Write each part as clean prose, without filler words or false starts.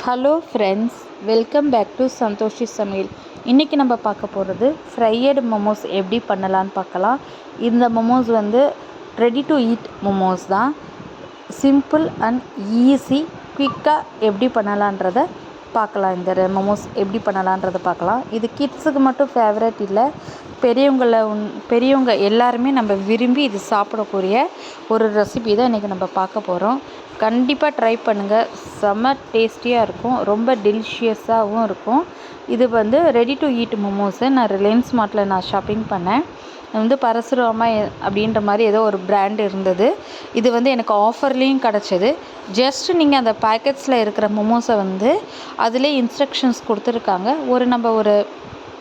Hello friends, welcome back to Santhoshi Samayal. இன்றைக்கி நம்ம பார்க்க போகிறது ஃப்ரையடு மோமோஸ் எப்படி பண்ணலான்னு பார்க்கலாம். இந்த momos ready to eat momos தான். சிம்பிள் அண்ட் ஈஸி, குயிக்காக எப்படி பண்ணலான்றதை பார்க்கலாம். இந்த மோமோஸ் எப்படி பண்ணலான்றதை பார்க்கலாம். இது கிட்ஸுக்கு மட்டும் ஃபேவரட் இல்லை, பெரியவங்க எல்லாருமே நம்ம விரும்பி இது சாப்பிடக்கூடிய ஒரு ரெசிபி தான் இன்றைக்கி நம்ம பார்க்க போகிறோம். கண்டிப்பாக ட்ரை பண்ணுங்கள். செம்ம டேஸ்டியாக இருக்கும், ரொம்ப டெலிஷியஸாகவும் இருக்கும். இது ரெடி டு ஈட் மோமோஸு. நான் ரிலையன்ஸ் மார்ட்டில் ஷாப்பிங் பண்ணேன். பரசுராமா அப்படின்ற மாதிரி ஏதோ ஒரு பிராண்ட் இருந்தது. இது எனக்கு ஆஃபர்லேயும் கிடச்சிது. ஜஸ்ட் நீங்கள் அந்த பேக்கெட்ஸில் இருக்கிற மோமோஸை அதிலே இன்ஸ்ட்ரக்ஷன்ஸ் கொடுத்துருக்காங்க. நம்ம ஒரு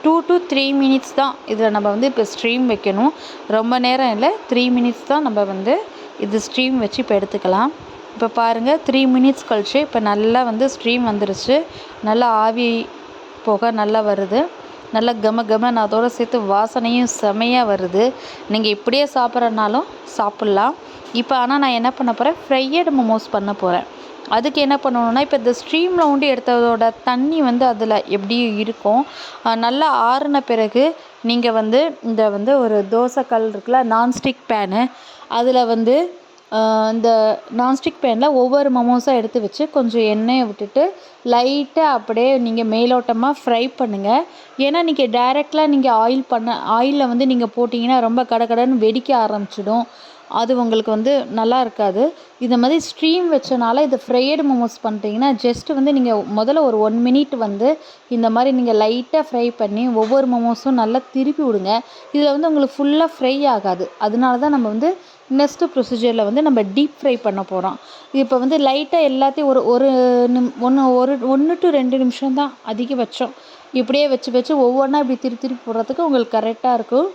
2 to 3 மினிட்ஸ் தான் இதில் நம்ம இப்போ ஸ்ட்ரீம் வைக்கணும். ரொம்ப நேரம் இல்லை, 3 மினிட்ஸ் தான் நம்ம இது ஸ்ட்ரீம் வச்சு இப்போ எடுத்துக்கலாம். இப்போ பாருங்கள், 3 மினிட்ஸ் கழிச்சு இப்போ நல்லா ஸ்ட்ரீம் வந்துருச்சு. நல்லா ஆவி போக நல்லா வருது. நல்லா கமன்னு அதோடு சேர்த்து வாசனையும் செமையாக வருது. நீங்கள் இப்படியே சாப்பிட்றனாலும் சாப்பிட்லாம். இப்போ ஆனால் நான் என்ன பண்ண போகிறேன், ஃப்ரையடு மோமோஸ் பண்ண போகிறேன். அதுக்கு என்ன பண்ணணுன்னா, இப்போ இந்த ஸ்ட்ரீமில் எடுத்ததோட தண்ணி அதில் எப்படி இருக்கும், நல்லா ஆறின பிறகு நீங்கள் இந்த ஒரு தோசைக்கல் இருக்குல்ல, நான்ஸ்டிக் பேனு, அதில் இந்த நான்ஸ்டிக் பேனில் ஒவ்வொரு மோமோஸாக எடுத்து வச்சு கொஞ்சம் எண்ணெயை விட்டுட்டு லைட்டாக அப்படியே நீங்கள் மேலோட்டமாக ஃப்ரை பண்ணுங்கள். ஏன்னா நீங்கள் டைரெக்டாக நீங்கள் ஆயிலில் நீங்கள் போட்டிங்கன்னா ரொம்ப கடன்னு வெடிக்க ஆரம்பிச்சிடும். அது உங்களுக்கு நல்லா இருக்காது. இந்த மாதிரி ஸ்ட்ரீம் வச்சனால இது ஃப்ரையடு மோமோஸ் பண்ணுறீங்கன்னா ஜஸ்ட்டு நீங்கள் முதல்ல ஒரு 1 மினிட் இந்த மாதிரி நீங்கள் லைட்டாக ஃப்ரை பண்ணி ஒவ்வொரு மோமோஸும் நல்லா திருப்பி விடுங்க. இதில் உங்களுக்கு ஃபுல்லாக ஃப்ரை ஆகாது. அதனால தான் நம்ம நெக்ஸ்ட்டு ப்ரொசீஜரில் நம்ம டீப் ஃப்ரை பண்ண போகிறோம். இப்போ லைட்டாக எல்லாத்தையும் ஒரு 1 to 2 நிமிஷம் தான் அதிகபட்சம். இப்படியே வச்சு ஒவ்வொன்றா இப்படி திருப்பி போடுறதுக்கு உங்களுக்கு கரெக்டாக இருக்கும்.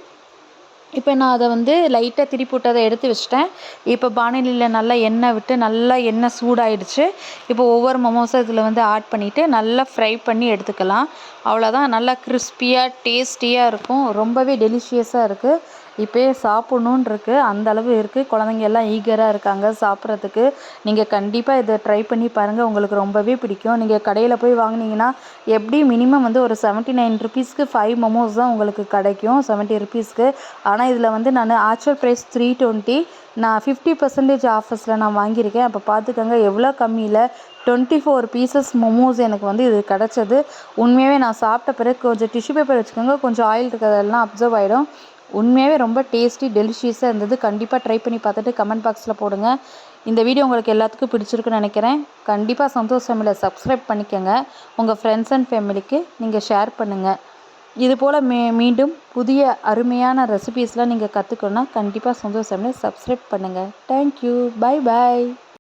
இப்போ நான் அதை லைட்டாக திருப்பி விட்டு அதை எடுத்து வச்சிட்டேன். இப்போ பானலியில் நல்லா எண்ணெய் விட்டு நல்லா எண்ணெய் சூடாயிடுச்சு. இப்போ ஒவ்வொரு மோமோஸும் இதில் ஆட் பண்ணிவிட்டு நல்லா ஃப்ரை பண்ணி எடுத்துக்கலாம். அவ்வளோதான். நல்லா கிறிஸ்பியாக டேஸ்டியாக இருக்கும். ரொம்பவே டெலிஷியஸாக இருக்குது. இப்போயே சாப்பிட்ணுன்னு இருக்குது, அந்தளவு இருக்குது. குழந்தைங்க எல்லாம் ஈகராக இருக்காங்க சாப்பிட்றதுக்கு. நீங்கள் கண்டிப்பாக இதை ட்ரை பண்ணி பாருங்கள், உங்களுக்கு ரொம்பவே பிடிக்கும். நீங்கள் கடையில் போய் வாங்கினீங்கன்னா எப்படி மினிமம் ஒரு 79 ருபீஸ்க்கு 5 மோமோஸ் தான் உங்களுக்கு கிடைக்கும், 70 ருபீஸ்க்கு. ஆனால் இதில் நான் ஆக்சுவல் ப்ரைஸ் 320, நான் 50% ஆஃபர்ஸில் நான் வாங்கியிருக்கேன். அப்போ பார்த்துக்கோங்க எவ்வளோ கம்மியில் 24 பீசஸ் மோமோஸ் எனக்கு இது கிடச்சது. உண்மையாகவே நான் சாப்பிட்ட பிறகு கொஞ்சம் டிஷ்யூ பேப்பர் வச்சுக்கோங்க, கொஞ்சம் ஆயில் இருக்கிறதெல்லாம் அப்சர்வ் ஆகிடும். உண்மையாகவே ரொம்ப டேஸ்டி டெலிஷியஸாக இருந்தது. கண்டிப்பாக ட்ரை பண்ணி பார்த்துட்டு கமெண்ட் பாக்ஸில் போடுங்க. இந்த வீடியோ உங்களுக்கு எல்லாத்துக்கும் பிடிச்சிருக்குன்னு நினைக்கிறேன். கண்டிப்பாக சந்தோஷ் சமையலை சப்ஸ்கிரைப் பண்ணிக்கோங்க. உங்கள் ஃப்ரெண்ட்ஸ் அண்ட் ஃபேமிலிக்கு நீங்கள் ஷேர் பண்ணுங்கள். இதுபோல் மீண்டும் புதிய அருமையான ரெசிபீஸ்லாம் நீங்கள் கற்றுக்கணுன்னா கண்டிப்பாக சந்தோஷ் சமையலை சப்ஸ்கிரைப் பண்ணுங்கள். தேங்க்யூ. பை.